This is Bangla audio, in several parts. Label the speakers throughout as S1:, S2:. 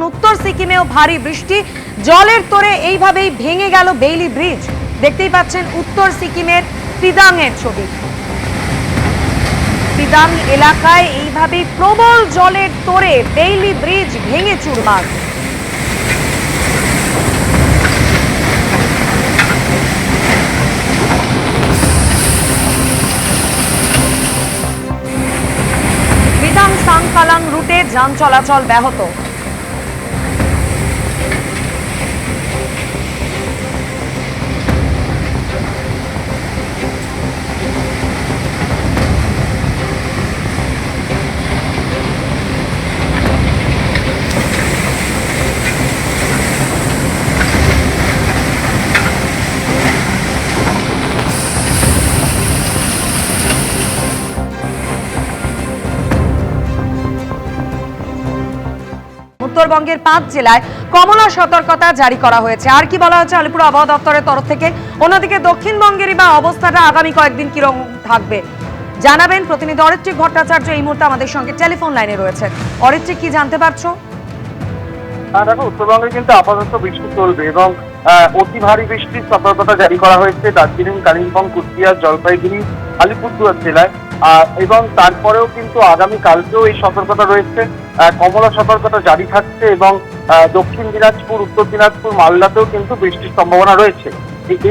S1: উত্তর সিকিমেও ভারী বৃষ্টি, জলের তোড়ে এইভাবেই ভেঙে গেল বেইলি ব্রিজ। দেখতেই পাচ্ছেন উত্তর সিকিমের ফিদাং এর ছবি। ফিদাং এলাকায় এইভাবে প্রবল জলের তোড়ে বেইলি ব্রিজ ভেঙে চুরমার। ফিদাং সাংকালাং রুটে যান চলাচল ব্যাহত। উত্তরবঙ্গের 5 জেলায় কমলা সতর্কতা জারি করা হয়েছে। আর কি বলা হচ্ছে আলিপুর আবহাওয়া দপ্তরের তরফ থেকে? অন্যদিকে দক্ষিণবঙ্গেরই বা অবস্থাটা আগামী কয়েকদিন কিরকম থাকবে জানাবেন প্রতিনিধি অরিত্রিক ভট্টাচার্য এই মুহূর্তে আমাদের সঙ্গে টেলিফোন লাইনে রয়েছে। অরিত্রিক, কি জানতে পারছো?
S2: দেখো, উত্তরবঙ্গে কিন্তু আপাতত বৃষ্টি চলবে এবং অতি ভারী বৃষ্টির সতর্কতা জারি করা হয়েছে দার্জিলিং, কালিম্পং, কুচবিহার, জলপাইগুড়ি, আলিপুরদুয়ার জেলায়। এবং তারপরেও কিন্তু আগামী কালকেও এই সতর্কতা রয়েছে, কমলা সতর্কতা জারি থাকছে এবং দক্ষিণ দিনাজপুর, উত্তর দিনাজপুর, মালদাতেও কিন্তু বৃষ্টির সম্ভাবনা রয়েছে।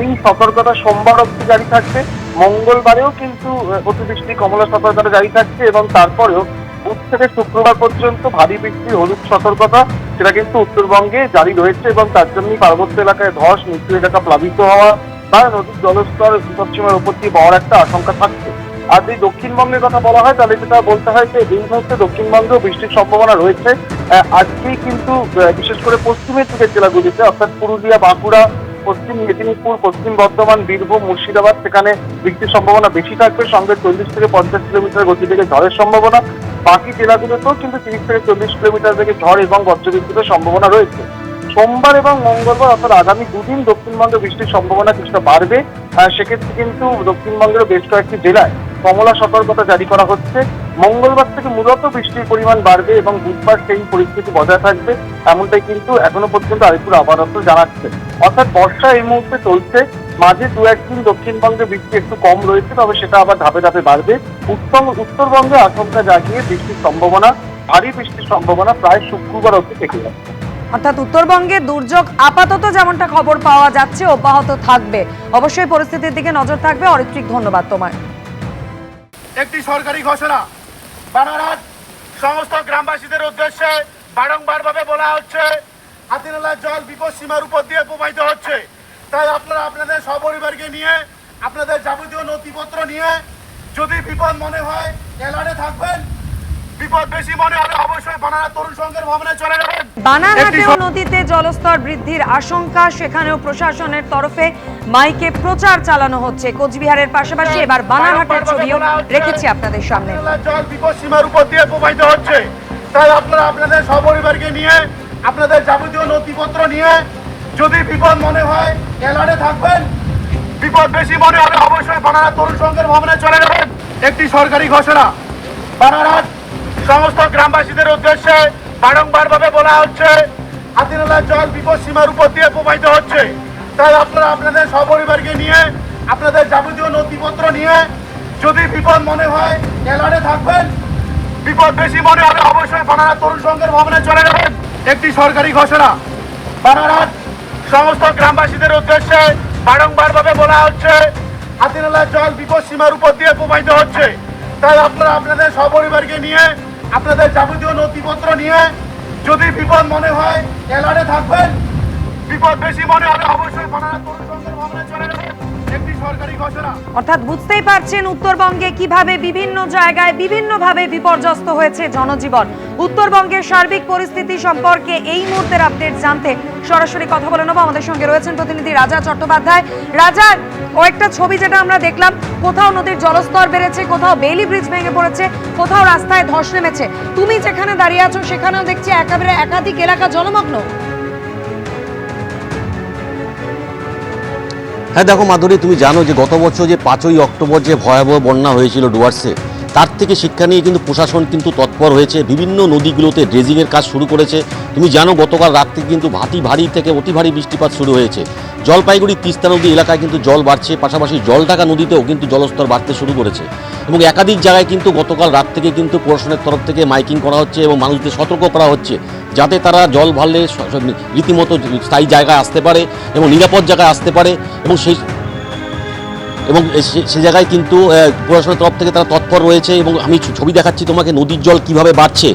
S2: এই সতর্কতা সোমবার অবধি জারি থাকবে। মঙ্গলবারেও কিন্তু অতিবৃষ্টি কমলা সতর্কতা জারি থাকছে এবং তারপরেও বুধ থেকে শুক্রবার পর্যন্ত ভারী বৃষ্টির হলুদ সতর্কতা সেটা কিন্তু উত্তরবঙ্গে জারি রয়েছে এবং তার জন্যই পার্বত্য এলাকায় ধস, নিচু এলাকা প্লাবিত হওয়া বা নদীর জলস্তর বিপদসীমার উপর দিয়ে পাওয়ার একটা আশঙ্কা থাকছে। আর যদি দক্ষিণবঙ্গের কথা বলা হয় তাহলে যেটা বলতে হয় যে এই মুহূর্তে দক্ষিণবঙ্গেও বৃষ্টির সম্ভাবনা রয়েছে। আজকেই কিন্তু বিশেষ করে পশ্চিমের দিকের জেলাগুলিতে অর্থাৎ পুরুলিয়া, বাঁকুড়া, পশ্চিম মেদিনীপুর, পশ্চিম বর্ধমান, বীরভূম, মুর্শিদাবাদ সেখানে বৃষ্টির সম্ভাবনা বেশি থাকবে, সঙ্গে 40 থেকে 50 কিলোমিটার গতিবেগে ঝড়ের সম্ভাবনা। বাকি জেলাগুলোতেও কিন্তু 30 থেকে 40 কিলোমিটার বেগে ঝড় এবং বজ্রবিদ্যুতের সম্ভাবনা রয়েছে। সোমবার এবং মঙ্গলবার অর্থাৎ আগামী দুদিন দক্ষিণবঙ্গে বৃষ্টির সম্ভাবনা কিছুটা বাড়বে। সেক্ষেত্রে কিন্তু দক্ষিণবঙ্গের বেশ কয়েকটি জেলায় কমলা সতর্কতা জারি করা হচ্ছে। মঙ্গলবার থেকে মূলত বৃষ্টির পরিমাণ বাড়বে এবং বুধবার সেই পরিস্থিতি বজায় থাকবে, এমনটাই কিন্তু এখনো পর্যন্ত আলিপুর আবহাওয়া দপ্তর জানাচ্ছে। অর্থাৎ বর্ষা এই মুহূর্তে চলছে, মাঝে 2-1 দিন দক্ষিণবঙ্গে বৃষ্টি একটু কম রয়েছে, তবে সেটা আবার ধাপে ধাপে বাড়বে। উত্তরবঙ্গে আশঙ্কা জাগিয়ে বৃষ্টির সম্ভাবনা, ভারী বৃষ্টির সম্ভাবনা প্রায় শুক্রবার অবধি থেকে যাচ্ছে।
S1: অর্থাৎ উত্তরবঙ্গে দুর্যোগ আপাতত যেমনটা খবর পাওয়া যাচ্ছে অব্যাহত থাকবে। অবশ্যই পরিস্থিতির দিকে নজর থাকবে। অরিত্রিক, ধন্যবাদ তোমায়।
S3: একটি সরকারি ঘোষণা বানারহাট সমস্ত গ্রামবাসীদের উদ্দেশ্যে বারংবারভাবে বলা হচ্ছে, হাতিনালার জল বিপদ সীমার উপর দিয়ে প্রবাহিত হচ্ছে। তাই আপনারা আপনাদের সপরিবারকে নিয়ে, আপনাদের যাবতীয় নথিপত্র নিয়ে যদি বিপদ মনে হয় এলানে থাকবেন। বিপদ বেশি মনে হলে অবশ্যই বানারহাট তরুণ সংঘের ভবনে চলে যাবেন।
S1: বানারহাটেও নদীতে জলস্তর বৃদ্ধির আশঙ্কা, সেখানেও প্রশাসনের তরফে মাইকে প্রচার চালানো হচ্ছে। কোচবিহারের পাশাপাশি এবার বানারহাটের ছবিও রেখেছি আপনাদের সামনে।
S3: জল বিপদ সীমার উপর দিয়ে প্রবাহিত হচ্ছে। তাই আপনারা আপনাদের সপরিবারকে নিয়ে, আপনাদের যাবতীয় নথিপত্র নিয়ে যদি বিপদ মনে হয় এলানে থাকবেন। বিপদ বেশি মনে হলে অবশ্যই বানারহাট তরুণ সংঘের ভবনে চলে যাবেন। একটি সরকারি ঘোষণা বানারহাট সমস্ত গ্রামবাসীদের উদ্দেশ্যে বারংবারভাবে বলা হচ্ছে, হাতিনালার জল বিপদ সীমার উপর দিয়ে প্রবাহিত হচ্ছে। তাই আপনারা আপনাদের সপরিবারকে নিয়ে, আপনাদের যাবতীয় নথিপত্র নিয়ে যদি বিপদ মনে হয় এলানে থাকবেন। বিপদ বেশি মনে হলে অবশ্যই বানারহাট তরুণ সংঘের ভবনে চলে যাবেন। একটি সরকারি ঘোষণা বানারহাট সমস্ত গ্রামবাসীদের উদ্দেশ্যে বারংবারভাবে বলা হচ্ছে, হাতিনালার জল বিপদ সীমার উপর দিয়ে প্রবাহিত হচ্ছে। তাই আপনারা আপনাদের সপরিবারকে নিয়ে, আপনাদের যাবতীয় নথিপত্র নিয়ে যদি বিপদ মনে হয় এলানে থাকবেন। বিপদ বেশি মনে হলে অবশ্যই বানারহাট তরুণ সংঘের ভবনে চলে যাবেন। একটি সরকারি ঘোষণা।
S1: অর্থাৎ বুঝতেই পারছেন উত্তরবঙ্গে কিভাবে বিভিন্ন জায়গায় বিভিন্নভাবে বিপর্যস্ত হয়েছে জনজীবন। উত্তরবঙ্গের সার্বিক পরিস্থিতি সম্পর্কে এই মুহূর্তের আপডেট জানতে সরাসরি কথা বলে নেব। আমাদের সঙ্গে রয়েছেন প্রতিনিধি রাজা চট্টোপাধ্যায়। রাজা, কয়েকটা ছবি যেটা আমরা দেখলাম, কোথাও নদীর জলস্তর বেড়েছে, কোথাও বেইলি ব্রিজ ভেঙে পড়েছে, কোথাও রাস্তায় ধস নেমেছে। তুমি যেখানে দাঁড়িয়ে আছো সেখানেও দেখছি একেবারে একাধিক এলাকা জলমগ্ন।
S4: হ্যাঁ দেখো মাধুরী, তুমি জানো যে গত বছর যে 5ই অক্টোবর যে ভয়াবহ বন্যা হয়েছিল ডুয়ার্সে, তার থেকে শিক্ষা নিয়ে কিন্তু প্রশাসন কিন্তু তৎপর হয়েছে, বিভিন্ন নদীগুলোতে ড্রেজিংয়ের কাজ শুরু করেছে। তুমি জানো গতকাল রাত থেকে কিন্তু ভারী থেকে অতি ভারী বৃষ্টিপাত শুরু হয়েছে। জলপাইগুড়ি তিস্তা নদী এলাকায় কিন্তু জল বাড়ছে, পাশাপাশি জলঢাকা নদীতেও কিন্তু জলস্তর বাড়তে শুরু করেছে এবং একাধিক জায়গায় কিন্তু গতকাল রাত থেকে কিন্তু প্রশাসনের তরফ থেকে মাইকিং করা হচ্ছে এবং মানুষদের সতর্ক করা হচ্ছে যাতে তারা জল বাড়লে রীতিমতো স্থায়ী জায়গায় আসতে পারে এবং নিরাপদ জায়গায় আসতে পারে এবং সে জায়গায় কিন্তু প্রশাসনের তরফ থেকে তারা তৎপর রয়েছে এবং আমি ছবি দেখাচ্ছি তোমাকে নদীর জল কিভাবে বাড়ছে।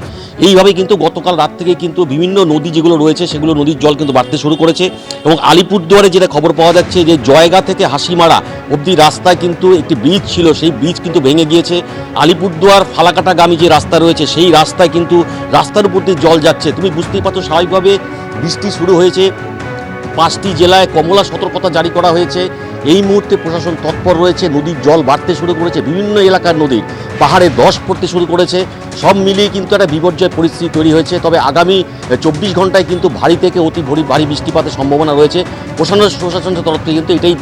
S4: এইভাবে কিন্তু গতকাল রাত থেকে কিন্তু বিভিন্ন নদী যেগুলো রয়েছে সেগুলো নদীর জল কিন্তু বাড়তে শুরু করেছে এবং আলিপুরদুয়ারে যেটা খবর পাওয়া যাচ্ছে যে জয়গা থেকে হাসিমারা অবধি রাস্তায় কিন্তু একটি ব্রিজ ছিল, সেই ব্রিজ কিন্তু ভেঙে গিয়েছে। আলিপুরদুয়ার ফালাকাটাগামী যে রাস্তা রয়েছে সেই রাস্তায় কিন্তু রাস্তার উপর দিয়ে জল যাচ্ছে। তুমি বুঝতেই পারছো স্বাভাবিকভাবে বৃষ্টি শুরু হয়েছে, 5টি জেলায় কমলা সতর্কতা জারি করা হয়েছে। এই মুহূর্তে প্রশাসন তৎপর রয়েছে, নদীর জল বাড়তে শুরু করেছে, বিভিন্ন এলাকার নদীর পাহাড়ে ধস পড়তে শুরু করেছে। সব মিলিয়ে কিন্তু একটা বিপর্যয় পরিস্থিতি তৈরি হয়েছে। তবে আগামী 24 ঘন্টায় কিন্তু ভারী থেকে অতি ভারী বৃষ্টিপাতের সম্ভাবনা রয়েছে। প্রশাসনের তরফ থেকে কিন্তু এটাই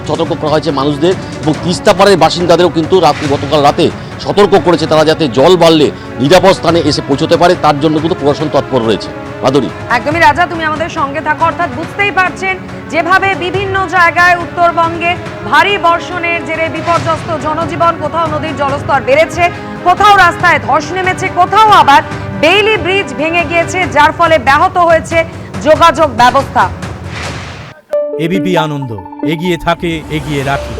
S4: সতর্ক করা হয়েছে মানুষদের এবং তিস্তা পাড়ের বাসিন্দাদেরও কিন্তু গতকাল রাতে সতর্ক করেছে তারা যাতে জল বাড়লে নিরাপদ স্থানে এসে পৌঁছতে পারে, তার জন্য কিন্তু প্রশাসন তৎপর রয়েছে। মাধুরী,
S1: একদমই রাজা, তুমি আমাদের সঙ্গে থাকো। অর্থাৎ বুঝতেই পারছেন যেভাবে বিভিন্ন জায়গায় উত্তরবঙ্গে ভারী বর্ষণের জেরে বিপর্যস্ত জনজীবন, কোথাও নদীর জলস্তর বেড়েছে, কোথাও রাস্তায় ধস নেমেছে, কোথাও আবার বেইলি ব্রিজ ভেঙে গিয়েছে, যার ফলে ব্যাহত হয়েছে যোগাযোগ ব্যবস্থা।
S5: এবিপি আনন্দ, এগিয়ে থাকে, এগিয়ে রাখে।